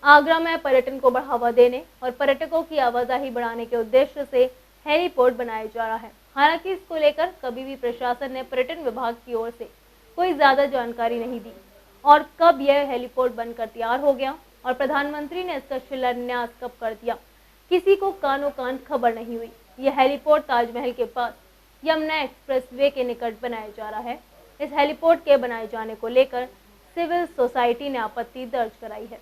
आगरा में पर्यटन को बढ़ावा देने और पर्यटकों की आवाजाही बढ़ाने के उद्देश्य से हेलीपोर्ट बनाया जा रहा है। हालांकि इसको लेकर कभी भी प्रशासन ने पर्यटन विभाग की ओर से कोई ज्यादा जानकारी नहीं दी और कब यह हेलीपोर्ट बनकर तैयार हो गया और प्रधानमंत्री ने इसका शिलान्यास कब कर दिया, किसी को कानो कान खबर नहीं हुई। यह हेलीपोर्ट ताजमहल के पास यमुना एक्सप्रेसवे के निकट बनाया जा रहा है। इस हेलीपोर्ट के बनाए जाने को लेकर सिविल सोसाइटी ने आपत्ति दर्ज कराई है।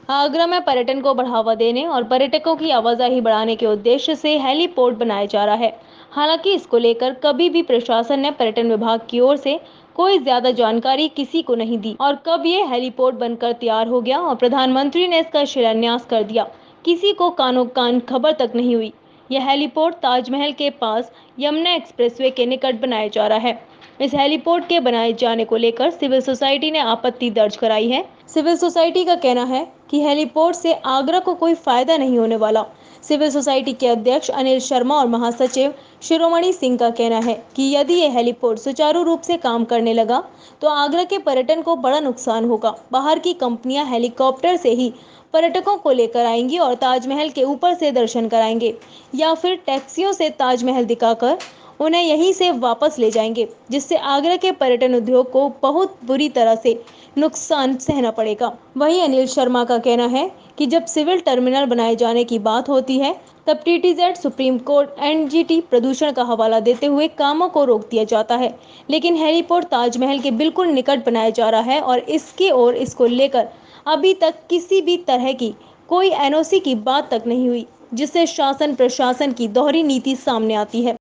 आगरा में पर्यटन को बढ़ावा देने और पर्यटकों की आवाजाही बढ़ाने के उद्देश्य से हेलीपोर्ट बनाया जा रहा है। हालांकि इसको लेकर कभी भी प्रशासन ने पर्यटन विभाग की ओर से कोई ज्यादा जानकारी किसी को नहीं दी और कब ये हेलीपोर्ट बनकर तैयार हो गया और प्रधानमंत्री ने इसका शिलान्यास कर दिया, किसी को कानो कान खबर तक नहीं हुई। यह हेलीपोर्ट ताजमहल के पास यमुना एक्सप्रेसवे के निकट बनाया जा रहा है। इस हेलीपोर्ट के बनाए जाने को लेकर सिविल सोसाइटी ने आपत्ति दर्ज कराई है। सिविल सोसाइटी का कहना है कि हेलीपोर्ट से आगरा को कोई फायदा नहीं होने वाला। सिविल सोसाइटी के अध्यक्ष अनिल शर्मा और महासचिव शिरोमणि सिंह का कहना है कि यदि यह हेलीपोर्ट सुचारू रूप से काम करने लगा तो आगरा के पर्यटन को बड़ा नुकसान होगा। बाहर की कंपनियां हेलीकॉप्टर से ही पर्यटकों को लेकर आएंगी और ताजमहल के ऊपर से दर्शन कराएंगे या फिर टैक्सियों से ताजमहल दिखाकर उन्हें यहीं से वापस ले जाएंगे, जिससे आगरा के पर्यटन उद्योग को बहुत बुरी तरह से नुकसान सहना पड़ेगा। वहीं अनिल शर्मा का कहना है कि जब सिविल टर्मिनल बनाए जाने की बात होती है तब टीटीजेड, सुप्रीम कोर्ट, एनजीटी प्रदूषण का हवाला देते हुए कामों को रोक दिया जाता है, लेकिन हेलीपोर्ट ताजमहल के बिल्कुल निकट बनाया जा रहा है और इसको लेकर अभी तक किसी भी तरह की कोई एनओसी की बात तक नहीं हुई, जिससे शासन प्रशासन की दोहरी नीति सामने आती है।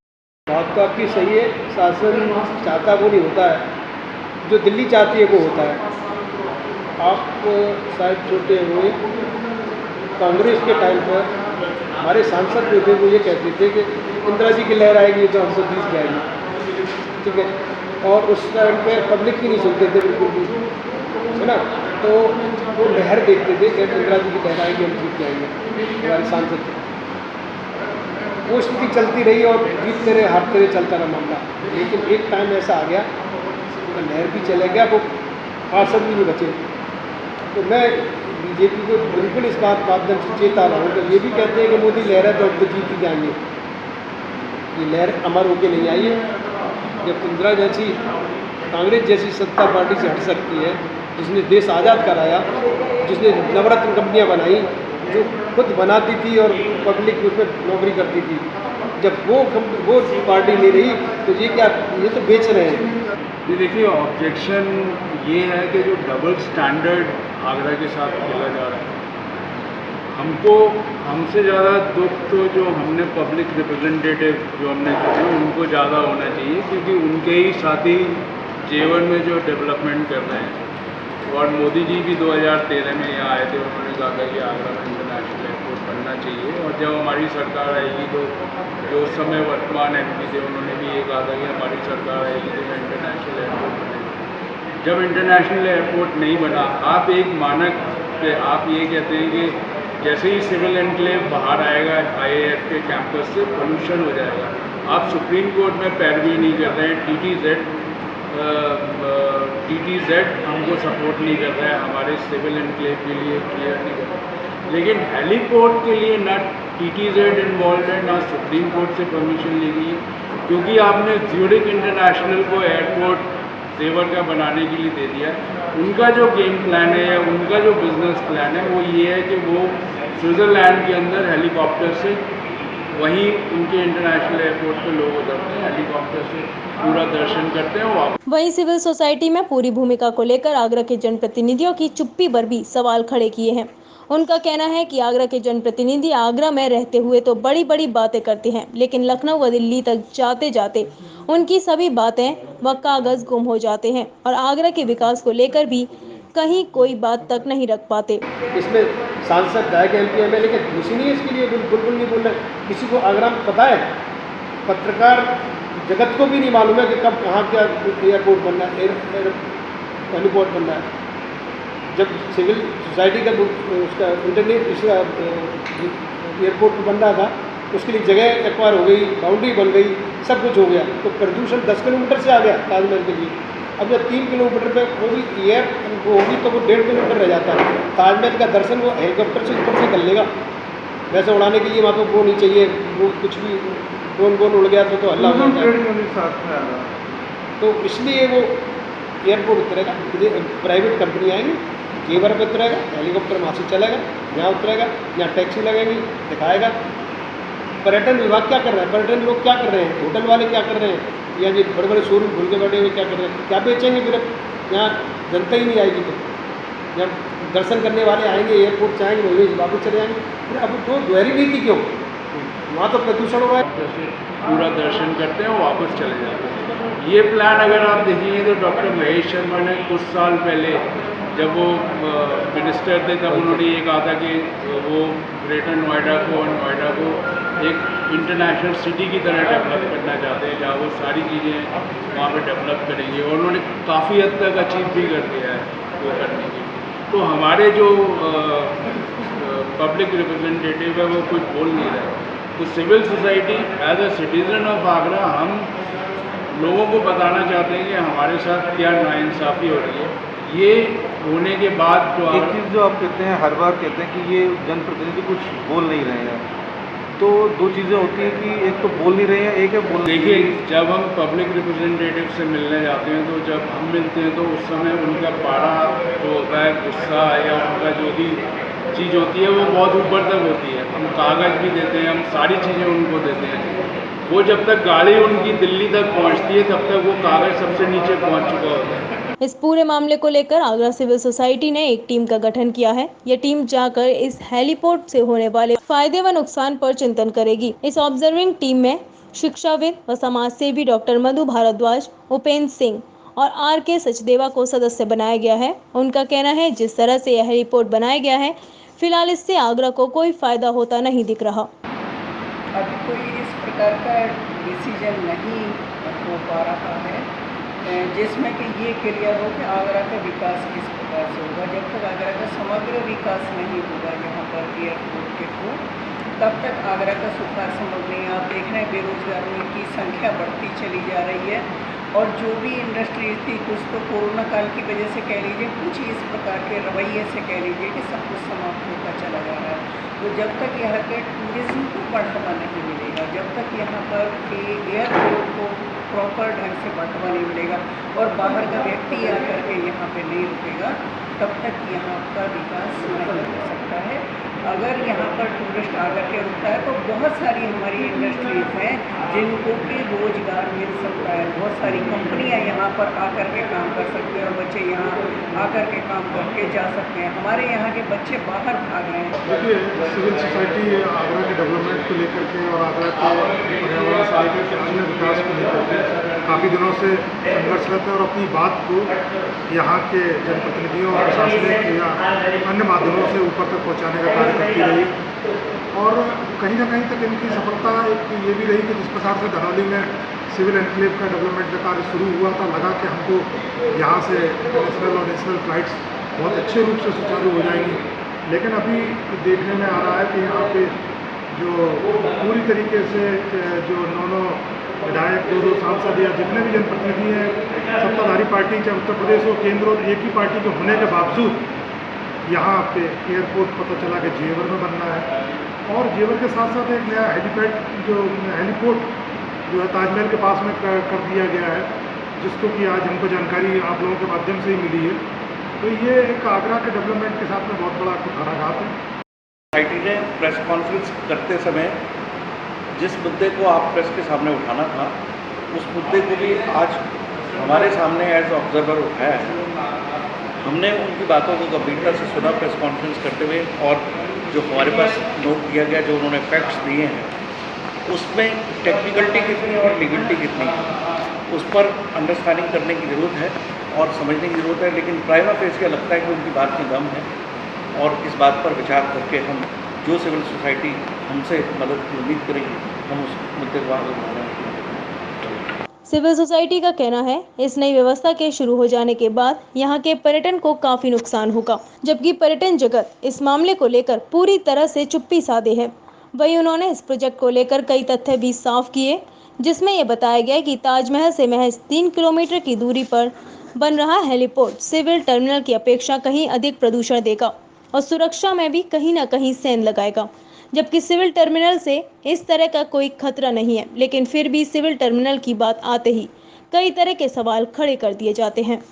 बात तो आपकी सही है, शासन चाहता वो नहीं होता है, जो दिल्ली चाहती है वो होता है। आप शायद छोटे हुए, कांग्रेस के टाइम पर हमारे सांसद जो थे वो ये कहते थे कि इंदिरा जी की लहर आएगी तो हम सब जीत जाएंगे, ठीक है। और उस टाइम पे पब्लिक ही नहीं सुनते थे बिल्कुल भी, है ना। तो वो लहर देखते थे कि इंदिरा जी की लहर आएगी हम जीत जाएंगे, हमारे सांसद थे। वो स्थिति चलती रही और जीतते रहे हारते रहे, चलता रहा मामला। लेकिन एक टाइम ऐसा आ गया, लहर भी चला गया, वो पार्षद भी नहीं बचे। तो मैं बीजेपी को बिल्कुल इस माध्यम से चेता रहा हूँ। तो ये भी कहते हैं कि मोदी लहर है तो अब तो जीत ही जाएंगे। ये लहर अमर होके नहीं आई है। जब इंदिरा जैसी, कांग्रेस जैसी सत्ता पार्टी से हट सकती है, जिसने देश आज़ाद कराया, जिसने नवरत्न कंपनियाँ बनाई, जो खुद बनाती थी और पब्लिक उसमें नौकरी करती थी, जब वो पार्टी नहीं रही तो ये तो बेच रहे हैं। ये देखिए, ऑब्जेक्शन ये है कि जो डबल स्टैंडर्ड आगरा के साथ खेला जा रहा है, हमसे ज़्यादा दुख तो जो हमने पब्लिक रिप्रेजेंटेटिव जो हमने चुने उनको ज़्यादा होना चाहिए, क्योंकि उनके ही साथी जेवर में जो डेवलपमेंट कर रहे हैं। और मोदी जी भी 2013 में यहाँ आए थे, उन्होंने कहा था कि आगरा में इंटरनेशनल एयरपोर्ट बनना चाहिए। और जब हमारी सरकार आएगी तो जो उस समय वर्तमान एमपी थे उन्होंने भी ये कहा था कि हमारी सरकार आएगी तो इंटरनेशनल एयरपोर्ट बनेगा। जब इंटरनेशनल एयरपोर्ट नहीं बना, आप एक मानक पे आप ये कहते हैं कि जैसे ही सिविल एनक्लेव बाहर आएगा IAF के कैंपस से, पोल्यूशन हो जाएगा। आप सुप्रीम कोर्ट में पैरवी नहीं कर रहे हैं, TTZ हमको सपोर्ट नहीं कर रहा है, हमारे सिविल एनक्लेव के लिए क्लियर नहीं कर रहा है। लेकिन हेलीपोर्ट के लिए ना TTZ इन्वॉल्व है, ना सुप्रीम कोर्ट से परमिशन लेनी है, क्योंकि आपने ज्यूरिक इंटरनेशनल को एयरपोर्ट जेवर का बनाने के लिए दे दिया। उनका जो गेम प्लान है या उनका जो बिजनेस प्लान है वो ये है कि वो स्विट्ज़रलैंड के अंदर हेलीकॉप्टर से, वहीं उनके इंटरनेशनल एयरपोर्ट पे लोग उतरते हैं, हेलीकॉप्टर से पूरा दर्शन करते हैं। वहीं सिविल सोसाइटी में पूरी भूमिका को लेकर आगरा के जनप्रतिनिधियों की चुप्पी पर भी सवाल खड़े किए हैं। उनका कहना है कि आगरा के जनप्रतिनिधि आगरा में रहते हुए तो बड़ी बड़ी बातें करते हैं, लेकिन लखनऊ व दिल्ली तक जाते जाते उनकी सभी बातें व कागज गुम हो जाते हैं और आगरा के विकास को लेकर भी कहीं कोई बात तक नहीं रख पाते। इसमें सांसद, विधायक, MP, MLA के दोषी नहीं है इसके लिए, बिल्कुल नहीं बोल रहे। किसी को आगरा में पता है, पत्रकार जगत को भी नहीं मालूम है कि कब कहाँ क्या एयरपोर्ट बनना है, हेलीपोर्ट बनना है। जब सिविल सोसाइटी का उसका एयरपोर्ट बन रहा था, उसके लिए जगह एक्वायर हो गई, बाउंड्री बन गई, सब कुछ हो गया, तो प्रदूषण 10 किलोमीटर से आ गया ताजमहल के लिए। अब जब 3 किलोमीटर पे वो भी एयर होगी तो वो 1.5 किलोमीटर रह जाता है। ताजमहल का दर्शन वो हेलीकॉप्टर से ऊपर से कर लेगा। वैसे उड़ाने के लिए वहाँ पे वो नहीं चाहिए, वो कुछ भी ड्रोन वोन उड़ गया तो हल्ला हो जाता है। तो इसलिए वो एयरपोर्ट उतरेगा, प्राइवेट कंपनी आएंगी, जेवर पे उतरेगा, हेलीकॉप्टर वहाँ से चलेगा, यहाँ उतरेगा, यहाँ टैक्सी लगेगी, दिखाएगा। पर्यटन विभाग क्या कर रहा है, पर्यटन लोग क्या कर रहे हैं, होटल वाले क्या कर रहे हैं, या ये बड़े बड़े शोरूम खुल के बैठे हुए क्या कर रहे हैं, क्या बेचेंगे फिर? यहाँ जनता ही नहीं आएगी तो जब दर्शन करने वाले आएंगे एयरपोर्ट से आएंगे वही वापस चले जाएंगे। फिर अब तो दोहरी नीति क्यों? वहाँ तो प्रदूषण हो रहा है। पूरा दर्शन करते हैं और वापस चले जाते हैं। ये प्लान अगर आप देखेंगे तो डॉक्टर महेश शर्मा ने कुछ साल पहले जब वो मिनिस्टर थे तब उन्होंने ये कहा था कि वो ग्रेटर नोएडा को एक इंटरनेशनल सिटी की तरह डेवलप करना चाहते हैं, जहाँ वो सारी चीज़ें वहाँ पे डेवलप करेंगे, और उन्होंने काफ़ी हद तक अचीव भी कर दिया है वो करने की। तो हमारे जो पब्लिक रिप्रेजेंटेटिव है वो कुछ बोल नहीं रहे। तो civil society as a citizen of Agra हम लोगों को बताना चाहते हैं कि हमारे साथ क्या नाइंसाफ़ी हो रही है। ये होने के बाद जो एक चीज़ जो आप कहते हैं, हर बार कहते हैं कि ये जनप्रतिनिधि कुछ बोल नहीं रहे हैं, तो दो चीज़ें होती हैं कि एक तो बोल नहीं रहे हैं, एक है बोल। देखिए, जब हम पब्लिक रिप्रेजेंटेटिव से मिलने जाते हैं तो जब हम मिलते हैं तो उस समय उनका पारा जो होता है, गुस्सा या उनका जो भी चीज़ होती है वो बहुत ऊपर तक होती है। हम कागज़ भी देते हैं, हम सारी चीज़ें उनको देते हैं। वो जब तक गाड़ी उनकी दिल्ली तक पहुंचती है तब तक वो कागज़ सबसे नीचे पहुंच चुका होता है। इस पूरे मामले को लेकर आगरा सिविल सोसाइटी ने एक टीम का गठन किया है। यह टीम जाकर इस हेलीपोर्ट से होने वाले फायदे व नुकसान पर चिंतन करेगी। इस ऑब्जर्विंग टीम में शिक्षाविद व समाज सेवी डॉक्टर मधु भारद्वाज, उपेंद्र सिंह और R.K. सचदेवा को सदस्य बनाया गया है। उनका कहना है जिस तरह से यह हेलीपोर्ट बनाया गया है, फिलहाल इससे आगरा को कोई फायदा होता नहीं दिख रहा। अभी कोई इस प्रकार का डिसीजन नहीं हो पा रहा है जिसमें कि ये क्लियर हो कि आगरा का विकास किस प्रकार से होगा। जब तक आगरा का समग्र विकास नहीं होगा यहाँ पर एयरपोर्ट के थ्रू, तब तक आगरा का सुधार संभव नहीं। आप देख रहे हैं बेरोजगारों की संख्या बढ़ती चली जा रही है, और जो भी इंडस्ट्रीज थी कुछ तो कोरोना काल की वजह से कह लीजिए, कुछ इस प्रकार के रवैये से कह लीजिए कि सब कुछ समाप्त होता चला जा रहा है। तो जब तक यहाँ के टूरिज़्म को बढ़ावा नहीं मिलेगा, जब तक यहाँ पर एयरपोर्ट को प्रॉपर ढंग से बढ़ावा नहीं मिलेगा और बाहर का व्यक्ति आकर के यहाँ पे नहीं रुकेगा, तब तक यहाँ का विकास नहीं हो सकता है। अगर यहाँ पर टूरिस्ट आकर के रुकता है तो बहुत सारी हमारी इंडस्ट्रीज हैं जिनको कि रोजगार मिल सकता है। बहुत सारी कंपनियाँ यहाँ पर आकर के काम कर सकते हैं और बच्चे यहाँ आकर के काम करके जा सकते हैं। हमारे यहाँ के बच्चे बाहर भाग रहे हैं। देखिए, सिविल सोसाइटी आगरा के डेवलपमेंट को लेकर के और आगरा के पर्यावरण से लेकर के अन्य विकास को लेकर के काफ़ी दिनों से संघर्षरत है और अपनी बात को यहाँ के जनप्रतिनिधियों और प्रशासनिक या अन्य माध्यमों से ऊपर तक पहुँचाने का कार्य करती रही, और कहीं ना कहीं तक इनकी सफलता एक ये भी रही कि जिस प्रकार से धनौली में सिविल एनक्लेव का डेवलपमेंट का कार्य शुरू हुआ था, लगा कि हमको यहाँ से इंटरनेशनल और नेशनल फ्लाइट्स बहुत अच्छे रूप से सुचारू हो जाएंगी। लेकिन अभी देखने में आ रहा है कि यहाँ पे जो पूरी तरीके से जो नौ विधायक, दो सांसद या जितने भी जनप्रतिनिधि हैं, सत्ताधारी पार्टी चाहे उत्तर प्रदेश हो, केंद्र और एक ही पार्टी के होने के बावजूद यहाँ पे एयरपोर्ट पता चला कि जेवर में बनना है, और जेवर के साथ साथ एक नया हेलीपोर्ट जो है ताजमहल के पास में कर दिया गया है, जिसको कि आज हमको जानकारी आप लोगों के माध्यम से ही मिली है। तो ये एक आगरा के डेवलपमेंट के साथ में बहुत बड़ा कुठाराघात है। सोसाइटी ने प्रेस कॉन्फ्रेंस करते समय जिस मुद्दे को आप प्रेस के सामने उठाना था, उस मुद्दे को भी आज हमारे सामने एज ऑब्जर्वर उठाया है। हमने उनकी बातों को गंभीरता से सुना प्रेस कॉन्फ्रेंस करते हुए, और जो हमारे पास नोट किया गया, जो उन्होंने फैक्ट्स दिए हैं, उसमें टेक्निकलिटी कितनी और लीगलिटी कितनी है, उस पर अंडरस्टैंडिंग करने की ज़रूरत है और समझने की ज़रूरत है। लेकिन प्राइमा फेस लगता है कि उनकी बात में दम है, और इस बात पर विचार करके हम जो सिविल सोसाइटी हमसे मदद की उम्मीद करेगी, हम उस मुद्दे को आगे बढ़ाएंगे। सिविल सोसाइटी का कहना है इस नई व्यवस्था के शुरू हो जाने के बाद यहाँ के पर्यटन को काफी नुकसान होगा, जबकि पर्यटन जगत इस मामले को लेकर पूरी तरह से चुप्पी साधे है। वहीं उन्होंने इस प्रोजेक्ट को लेकर कई तथ्य भी साफ किए, जिसमें यह बताया गया कि ताजमहल से महज 3 किलोमीटर की दूरी पर बन रहा हेलीपोर्ट सिविल टर्मिनल की अपेक्षा कहीं अधिक प्रदूषण देगा और सुरक्षा में भी कहीं ना कहीं सेंध लगाएगा। जबकि सिविल टर्मिनल से इस तरह का कोई खतरा नहीं है, लेकिन फिर भी सिविल टर्मिनल की बात आते ही कई तरह के सवाल खड़े कर दिए जाते हैं।